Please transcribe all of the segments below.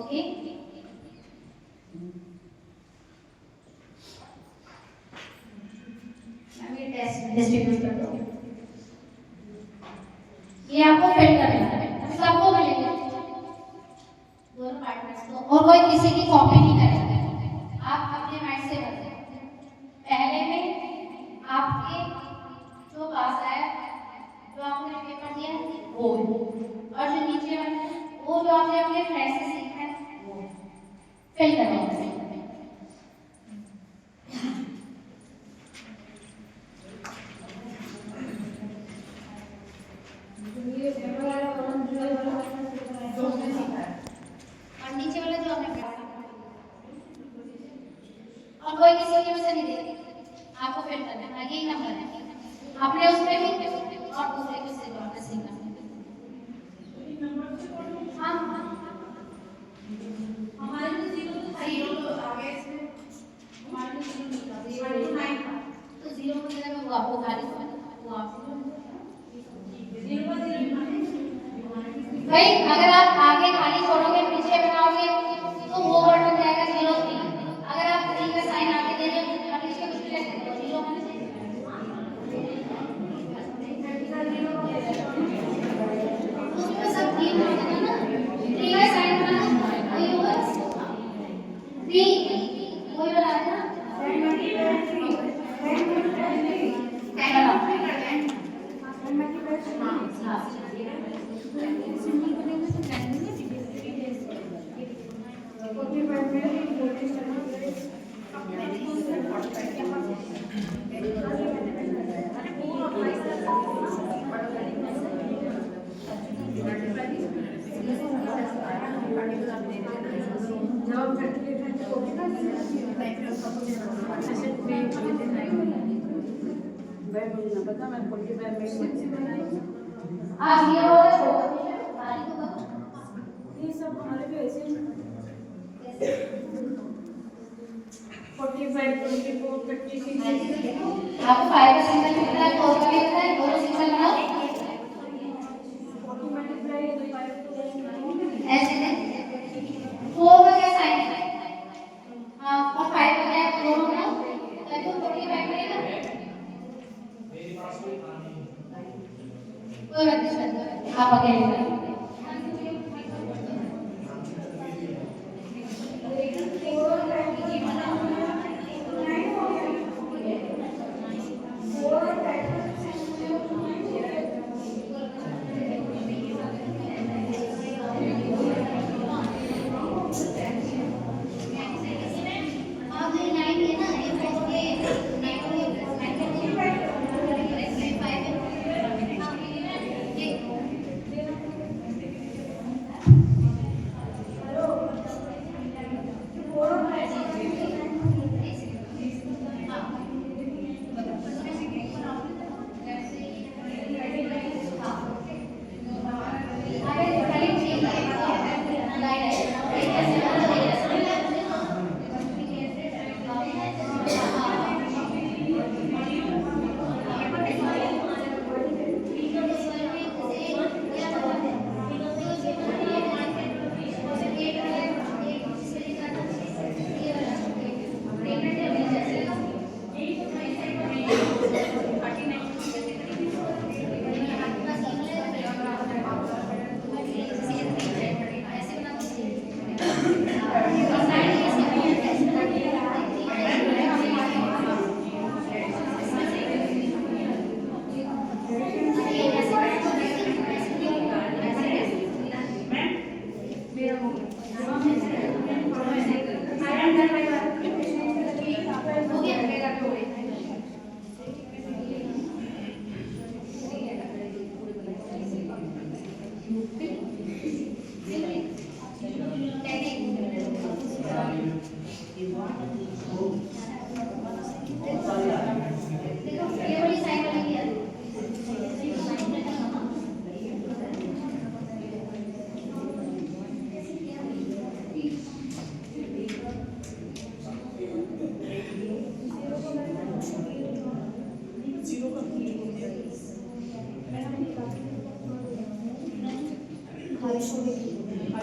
Okay. मैं test distribute कर दूँ। ये आपको फिल करना है, सबको मिलेगा दोनों पार्टनर्स को, और कोई किसी की कॉपी नहीं करेगा। आप अपने माइंड से बताएं। पहले में आपके जो पास आया, जो आपने पेपर दिया वो, और जो नीचे वाला है वो जो आपने अपने फ्रेंड से सीखा है वो फिल करेंगे। और नीचे वाला जो आपने, और कोई किसी की वजह नहीं देती, आपको फिल करना है। यही नंबर है, आपने उसमें भी और दूसरे को से आपने सीखना। हाँ हमारे तो जीरो तो आगे इसमें हमारे तो जीरो नहीं था, तो जीरो की जगह वो आपको खाली वो आप भाई अगर आप आगे खाली छोड़ोगे पीछे बनाओगे तो वो वर्ड बन जाएगा 03। अगर आप 3 का साइन आगे दे रहे हो और पीछे कुछ लिख दे तो 0 बन जाएगा। उसमें सब 3 हो जाएगा ना, 3 का साइन बनाना वही होगा 3 वही बना है ना। आज ये वाला ये सब हमारे पे ऐसे 45 24 36 आपको 5 का सिंबल भी पता है, 4 का भी पता है, दोनों सिंबल बनाओ 40 मल्टीप्लाई 5 ऐसे है। 4 का क्या साइन है, हां और 5 का क्या है, दोनों बनाओ ताकि वो 45 बनेगा। मेरे पास कोई था नहीं, कोई बात नहीं, आप अकेले अब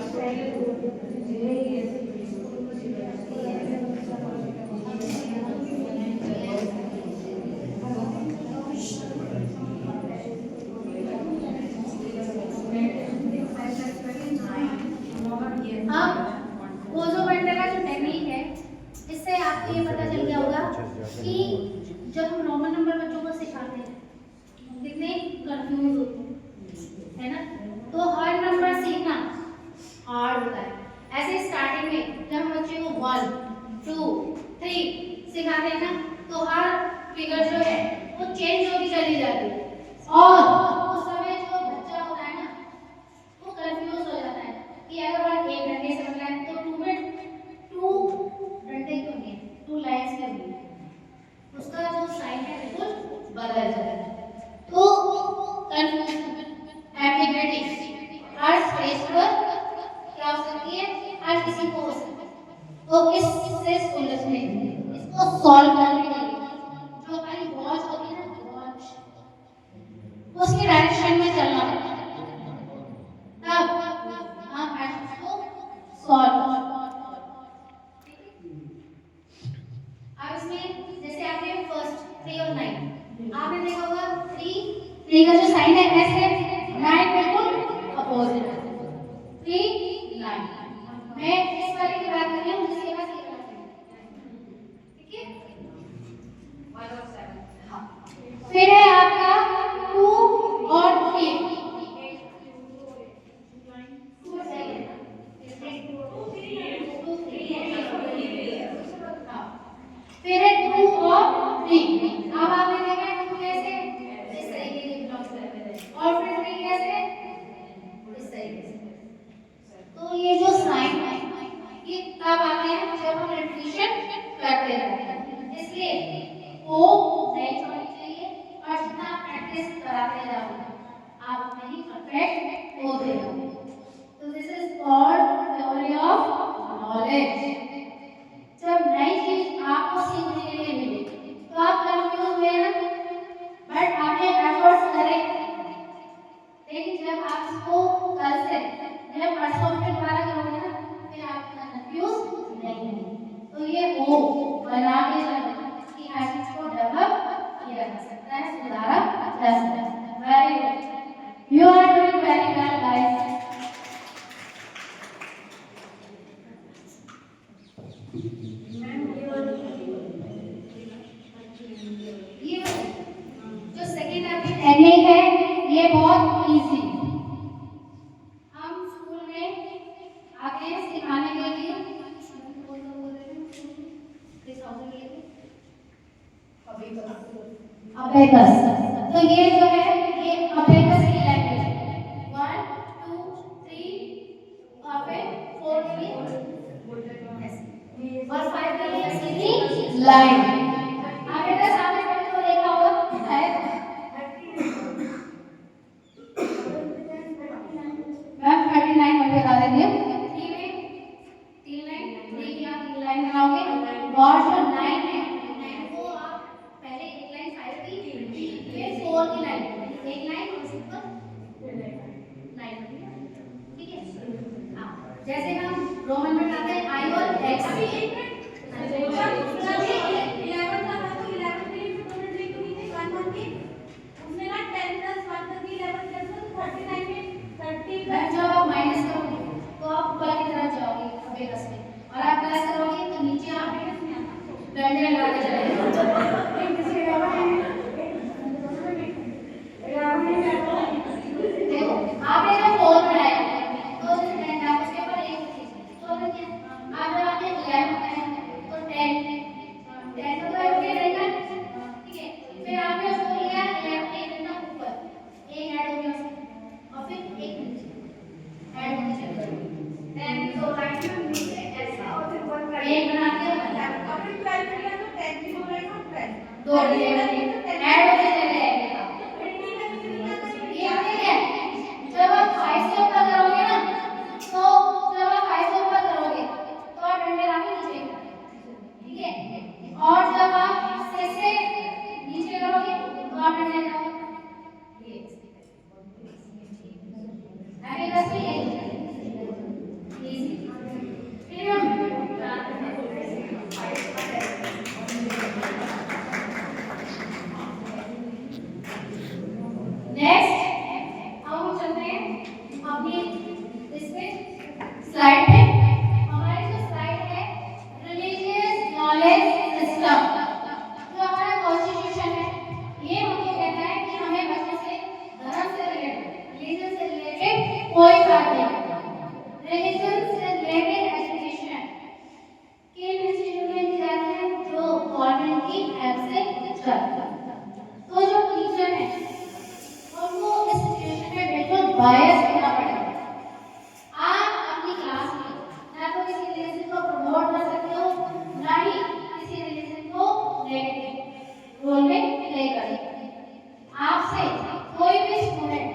वो जो बनने का जो टेक्निक है, इससे आपको ये पता चल गया होगा कि जब हम रोमन नंबर बच्चों को सिखाते हैं कितने कंफ्यूज होते हैं, है ना? तो हर नंबर सीखना हार्ड होता है। ऐसे स्टार्टिंग में जब हम बच्चे को 1 2 3 सिखाते हैं ना, तो हर फिगर जो है वो चेंज होती चली जाती है और उस समय जो बच्चा होता है ना वो कंफ्यूज हो जाता है कि अगर एक डंडे से बनना है तो 2 में 2 डंडे क्यों नहीं, 2 लाइंस क्यों नहीं, उसका जो साइन है बिल्कुल बदल जाता है। तो कंफ्यूजन, एम्बिग्विटी हर स्टेज पर क्या हो सकती है, हर किसी को हो सकती है। तो इससे सुलझने इसको सॉल्व करने के लिए जो हमारी वॉच होती है ना, वॉच उसके डायरेक्शन में चलना पड़ता है, तब हम उसको सॉल्व। अब इसमें जैसे आपने फर्स्ट 3 और 9 आपने देखा होगा, 3 का जो साइन है ऐसे, 9 बिल्कुल अपोजिट है, 3 9। मैं इस वाले की बात कर रही हूँ जिसके पास ये वाला है, ठीक है? 1 और 7। हाँ, फिर है आपका 2 और 3, फिर है 2 और 3। अब आपने देखा 2 कैसे इस तरीके के ब्लॉक्स करते थे और फिर 3 कैसे इस तरीके से। तो ये जो साइन है ये तब आते हैं जब हम रिपीटिशन करते रहते हैं, इसलिए वो नहीं छोड़नी चाहिए और जितना आप प्रैक्टिस कराते जाओगे आप उतने ही परफेक्ट होते जाओगे। तो this is called theory of knowledge. जब नई चीज आपको सीखने के लिए मिले तो आप कंफ्यूज हुए ना, बट आपने एफर्ट्स करे, लेकिन जब आप इसको कल से जब परसों फिर दोबारा करोगे ना फिर आप इतना कंफ्यूज नहीं होंगे। तो ये हो बना के चलना कि हर चीज को डेवलप किया जा सकता है, सुधारा जा सकता है। Very good, you are doing very well guys. ये जो सेकंड आपकी टेक्निक है ये बहुत इजी है। हम स्कूल में आते हैं सिखाने के लिए, अबेकस। तो ये जो है ये अबेकस की लैंग्वेज है। 1 2 3 वहाँ पे 4 के लिए और 5 के लिए सीधी लाइन। अबेकस आपने कभी तो देखा होगा शायद, मैम 39 मुझे बता देंगे। 3 में 3 लाइन, 3 की आप 3 लाइन बनाओगे और जो 9 है 9 को आप पहले एक लाइन 5 की फिर 4 की लाइन, एक लाइन और उसके ऊपर लाइन, ठीक है? हाँ, जैसे हम रोमन में बताते हैं आई और एक्स। अभी एक मिनट 11 का था तो 11 के लिए फिर 2 लिख दी थी 1 1 की, उसमें ना 10 + 1 करके 11 कर दो तो 39 में 30 प्लस जब आप माइनस करोगे तो आप ऊपर की तरफ जाओगे अबेकस में, और आप प्लस करोगे तो नीचे आप डंडे लगाते चलेंगे। देखो आपने जब 4 बनाया तो डंडा उसके ऊपर एक चीज तो आप जब आपने 11 बनाया तो 10 तो है ओके डंडा, ठीक है? फिर आपने उसको लिया 11 एक डंडा ऊपर, एक ऐड हो गया उसमें और फिर एक नीचे ऐड होते चले जाएंगे। देन तो लाइन में नीचे ऐसा और फिर 1 एक बना दिया और फिर 12 किया तो 10 की हो जाएगा 12 दो दिए ऐड होते चले जाएंगे। ये आपने क्या जब आप 5 से ऊपर करोगे ना, तो जब आप 5 से ऊपर करोगे तो आप डंडे लाके नीचे करोगे, ठीक है? और जब आप 6 से नीचे करोगे तो आप डंडे लगाओगे। ये अबेकस में यही रिलीजन से रिलेटेड एजुकेशन किन इंस्टीट्यूट में दी जाती है जो गवर्नमेंट की हेल्प से चलती है। तो जो टीचर है उनको इस सिचुएशन में बिल्कुल बायस होना पड़ेगा। आप अपनी क्लास में ना तो किसी रिलीजन को प्रमोट कर सकते हो, ना ही किसी रिलीजन को नेगेटिव रोल में प्ले कर सकते हो। आपसे कोई भी स्टूडेंट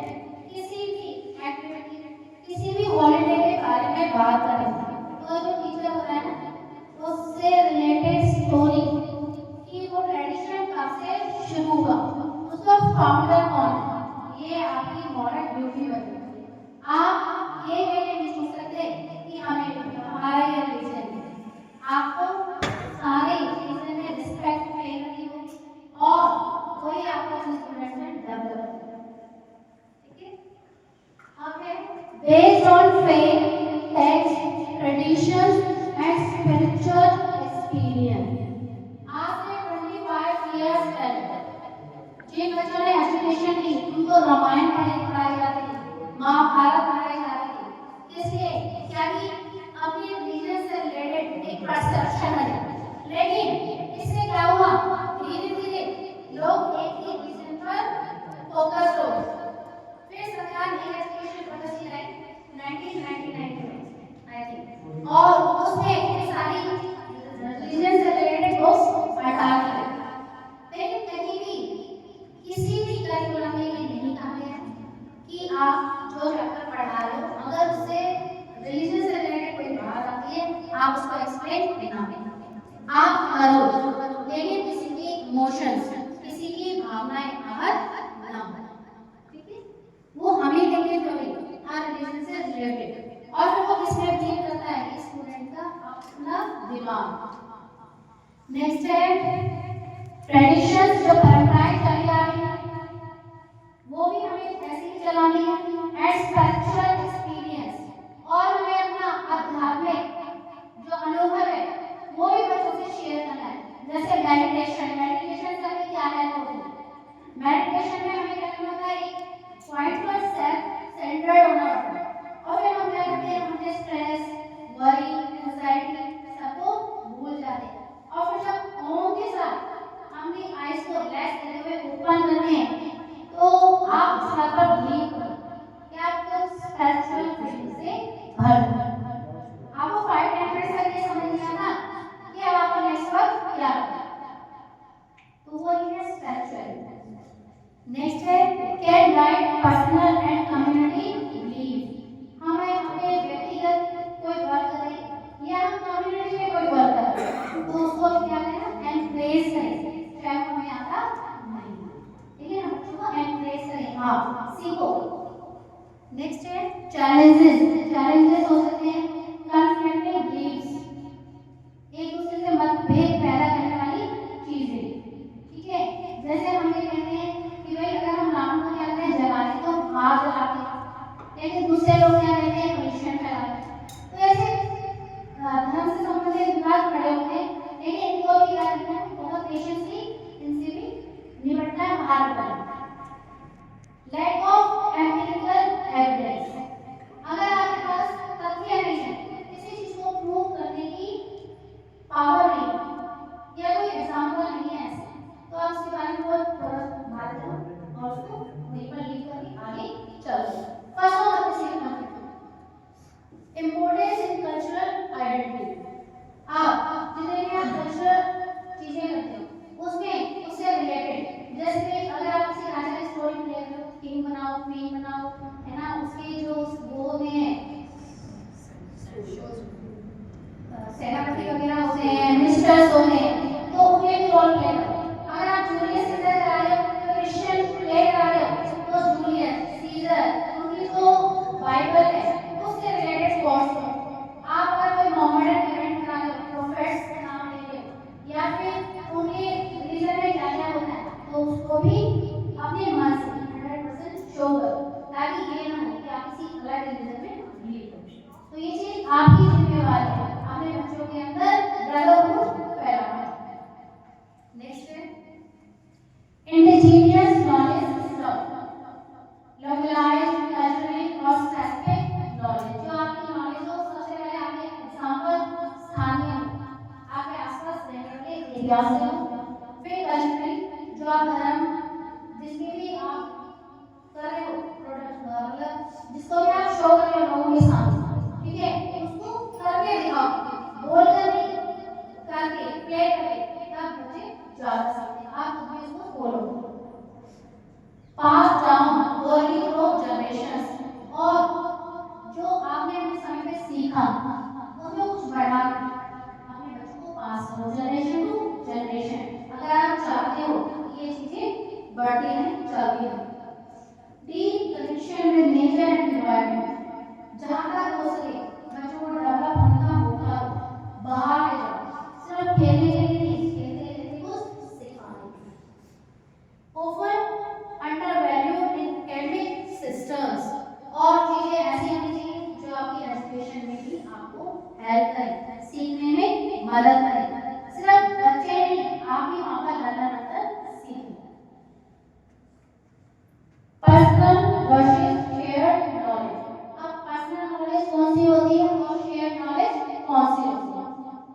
किसी भी एक्टिविटी, किसी भी हॉलीडे के बारे में बात करे तो जो टीचर होता है ना, उससे रिलेटेड स्टोरी कि वो ट्रेडिशन कब से शुरू हुआ, उसका फाउंडर कौन है, ये आपकी मॉरल ड्यूटी बनती है। आप ये नहीं सोच सकते कि हमें हमारा ये रिलीजन है, आपको सारे रिलीजन में रिस्पेक्ट पे करनी हो और कोई आपको स्टूडेंट में डेवलप करना, ठीक है। Okay, based on faith, text, traditions, and spiritual experience. आपने 25 years पहले जिन बच्चों ने एजुकेशन ली उनको रामायण पढ़ाई जाती थी, महाभारत पढ़ाई जाती थी, किसलिए? क्या कि अपनी रिलीजन से रिलेटेड एक परसेप्शन है। लेकिन इससे क्या हुआ, धीरे धीरे लोग एक ही रिलीजन पर फोकस हो गए। फिर सरकार ने एजुकेशन पॉलिसी लाई 1999 में आई थिंक, और उसमें सारी रिलीजन से रिलेटेड बुक्स हटा दी। लेकिन कहीं भी किसी भी करिकुलम में ये नहीं कहा गया है कि आप जो चैप्टर पढ़ा रहे हो अगर उससे रिलीजन से रिलेटेड कोई बात आती है आप उसको एक्सप्लेन ना करें, आप करो, लेकिन किसी की इमोशंस, किसी की भावनाएं आहत ना हो, ठीक है। वो हमें लेके चले हर रिलीजन से रिलेटेड, और फिर वो किसमें बिलीव करता है, स्टूडेंट का अपना दिमाग। नेक्स्ट है ट्रेडिशंस, जो परंपराएं चली आ रही हैं वो भी हमें ऐसे ही चलानी है। एंड स्पिरिचुअल एक्सपीरियंस, और हमें अपना आध्यात्मिक जो अनुभव है वो भी बच्चों से शेयर करना है। जैसे मेडिटेशन, मेडिटेशन का भी क्या है, मेडिटेशन में हमें क्या करना होता है, एक पॉइंट पर सेल्फ सेंटर्ड होना होता है, और फिर हम क्या करते हैं, हमने स्ट्रेस, वरी, एंजाइटी सबको भूल जाते हैं, और फिर जब ओम के साथ हमने आईज को रिलैक्स करते हुए ओपन करते हैं तो आप इस बात पर बिलीव करो कि आपको स्पिरिचुअल फीलिंग से भर दो। आपको 5-10 मिनट तक ये समझ नहीं आता कि अब आपको नेक्स्ट वर्क क्या करना है, तो वो है स्पिरिचुअल। नेक्स्ट है can write personal and community belief. हमें अपने व्यक्तिगत कोई वर्क करें या हम कम्युनिटी में कोई वर्क करें तो उसको क्या करें, एनकरेज करें, चाहे हमें आता नहीं, ठीक है ना, बच्चों को एनकरेज करें, हाँ सीखो। नेक्स्ट है चैलेंजेस, चैलेंजेस हो सकते हैं कॉन्फ्लिक्टिंग बिलीफ्स, एक दूसरे से मतभेद पैदा करने वाली चीजें, ठीक है। जैसे हम ये कहते हैं कि भाई अगर हम रावण को क्या करते हैं, जलाते तो आग जलाते हैं, लेकिन दूसरे लोग क्या कहते हैं, पोल्यूशन फैलाते हैं। तो ऐसे धर्म से संबंधित विवाद खड़े होते हैं, लेकिन इनको भी क्या करना है, बहुत पेशेंसली इनसे भी निपटना है, बाहर निकलना। लैक ऑफ एम्पिरिकल एविडेंस, अगर आपके पास तथ्य नहीं है, किसी चीज को प्रूव करने की पावर नहीं है या कोई एग्जाम्पल नहीं है ऐसे, तो आप उसके बारे में बहुत थोड़ा बात करो और उसको वहीं पर लीव करके आगे चलो। फर्स्ट वन आपको सीखना है इम्पोर्टेंस इन कल्चरल आइडेंटिटी। आप जितने भी आप कल्चरल चीजें करते हो उसमें उससे रिलेटेड, जैसे अगर आप किसी राजा की स्टोरी में देख रहे हो, किंग बनाओ, क्वीन बनाओ, है ना, उसके जो वो होते हैं सेनापति वगैरह होते हैं, मिनिस्टर्स होते हैं, तो उनके भी रोल प्ले करो। अगर आप जूलियस सीजर करा रहे हो, क्रिश्चियन प्ले करा रहे हो, तो जूलियस सीजर उनकी जो बाइबल है उससे रिलेटेड कोर्स करो। आप अगर कोई मोहम्मदन इवेंट करा रहे हो, प्रोफेट्स का नाम ले रहे हो या फिर उनके रिलीजन में क्या क्या होता है, तो उसको भी अपने मन से 100% शो करो, ताकि ये ना हो कि आप किसी अलग रिलीजन में बिलीव करो। तो ये चीज आपकी जिम्मेवारी है, अपने बच्चों के अंदर ब्रदरहुड फैलाना। नेक्स्ट है indigenous knowledge system, localised culturally और स्पेसिफिक नॉलेज, जो आपकी नॉलेज हो इतिहास से हो, फिर कंट्री जो आप धर्म जिसके भी आप कर रहे हो प्रोडक्ट मतलब जिसको भी आप शो कर रहे हो लोगों के सामने, ठीक है, उसको करके दिखाओ, बोल कर नहीं, करके प्ले करके, तब बच्चे ज्यादा सीखते हैं। आप खुद भी इसको फॉलो करो। पास डाउन वर्ली थ्रू जनरेशंस, और जो आपने अपने समय पे सीखा उसमें कुछ बढ़ा अपने बच्चों को पास करो जनरेशन टू जनरेशन। अगर आप चाहते हो कि ये चीजें बढ़ती हैं चलती हैं। Deep connection with nature and environment, जहाँ तक हो सके बच्चों को डेवलप होने का मौका दो, बाहर ले जाओ, सिर्फ खेलने के लिए नहीं, खेलते खेलते कुछ सिखाने के लिए। Often undervalued in academic systems, और चीजें ऐसी होनी चाहिए जो आपकी एजुकेशन में भी आपको हेल्प करे, सीखने में मदद करे। सिर्फ बच्चे नहीं, आप भी वहाँ पर लर्नर बनकर सीखें। Personal versus shared knowledge. अब पर्सनल नॉलेज कौन सी होती है और शेयर्ड नॉलेज कौन सी होती है?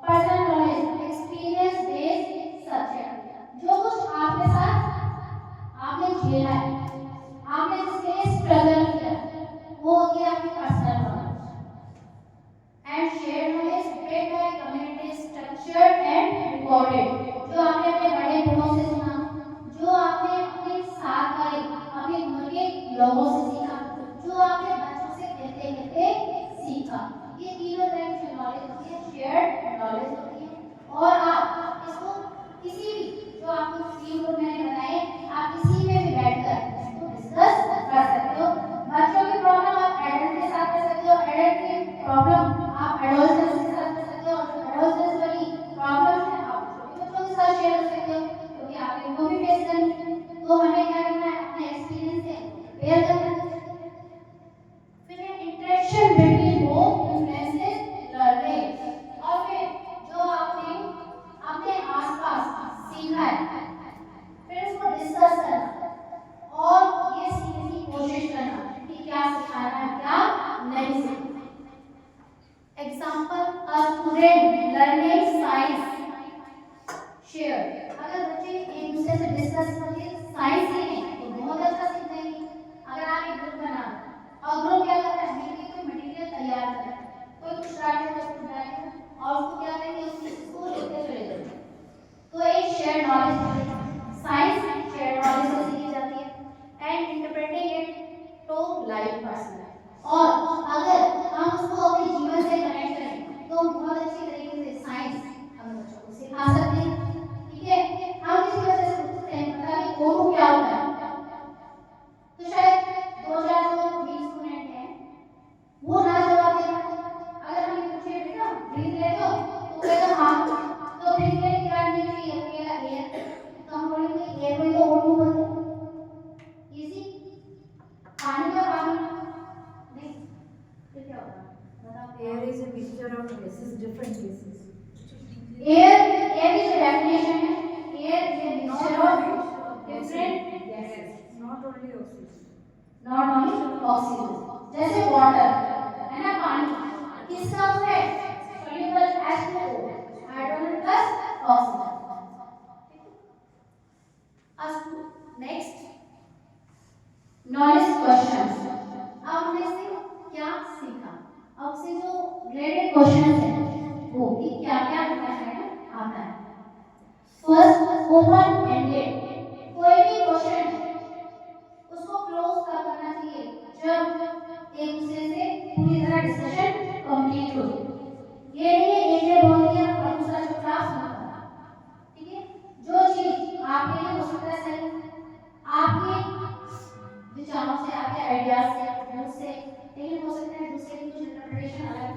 Personal knowledge experience based subject, जो कुछ आपके साथ आपने झेला है, आपने जिसके लिए स्ट्रगल किया, वो होती है आपकी personal knowledge. And shared knowledge spread by community structured and recorded, जो आपने अपने बड़े बूढ़ों से सुना, जो आपने अपने साथ वाले अपनी उम्र के लोगों से सीखा, जो आपने बच्चों से खेलते खेलते सीखा। ये तीनों तरह की जो नॉलेज होती है शेयर्ड नॉलेज होती है। और आप इसको किसी भी जो आपको 3 ग्रुप मैंने बताए, आप किसी में भी बैठकर इसको डिस्कस कर सकते हो। बच्चों की प्रॉब्लम आप एडल्ट के साथ कर सकते हो, एडल्ट की प्रॉब्लम आप एडोलसेंस के साथ कर सकते हो, और जो एडोलसेंस वाली प्रॉब्लम है आप छोटे बच्चों के साथ शेयर कर सकते हो, क्योंकि आप इनको भी फेस करेंगे। तो हमें क्या करना है, अपने एक्सपीरियंस से प्रिपेयर करना है। फिर interaction between both influences learning, और फिर जो आपने अपने आसपास सीखा है फिर इसको डिस्कस करना और ये सीखने की कोशिश करना कि क्या सिखाना है क्या नहीं सीखना। Example, a student learning science share, अगर बच्चे एक दूसरे से डिस्कस करके साइंस सीखें तो बहुत अच्छा सीखेंगे। अगर आप एक ग्रुप बना और ग्रुप क्या करता है, मिलकर कोई मटेरियल तैयार करता है, कोई कुछ डालेगा कुछ डालेगा और उसको क्या करेंगे, उसको लिखते चले जाएंगे, तो एक शेयर नॉलेज मिलेगा। साइंस शेयर नॉलेज से सीखी जाती है। And interpreting it to life person, और अगर हम उसको अपने जीवन से कनेक्ट करें तो बहुत अच्छी तरीके से साइंस हम बच्चों को सिखा सकते हैं। ठीक है, हम किसी बच्चे से पूछते हैं पता नहीं ओरू क्या होता है, तो शायद 2-4 जो भी स्टूडेंट हैं वो ना जवाब देगा। अगर हम पूछे बेटा ब्रीथ लेते हो तो कहेगा हाँ, तो ब्रीथ लेने क्या नहीं चाहिए, कहेगा एयर, तो हम बोलेंगे एयर में तो ओरू बोलते हैं। इजी, पानी का पानी नहीं, तो क्या होगा बताओ। Air is a mixture of gases, different gases. Air is a definition है, air is a mixture of different gases, Not only oxygen. not only oxygen। जैसे वाटर है ना, पानी किसका है, soluble H2O, hydrogen plus oxygen. Next knowledge questions. अब हमने से क्या सीखा, अब से जो रिलेटेड क्वेश्चंस हैं वो कि क्या क्या डिफरेंट आता है। फर्स्ट, ओपन एंडेड, कोई भी क्वेश्चन उसको क्लोज कब करना चाहिए, जब एक दूसरे से पूरी तरह डिस्कशन कंप्लीट हो जाए। ये नहीं है एक ने बोल दिया और दूसरा चुपचाप सुनता, ठीक है। जो चीज आपके लिए हो सकता है सही, आपके विचारों से आपके आइडियाज से व्यूज से, लेकिन हो सकता है दूसरे की कुछ इंटरप्रिटेशन अलग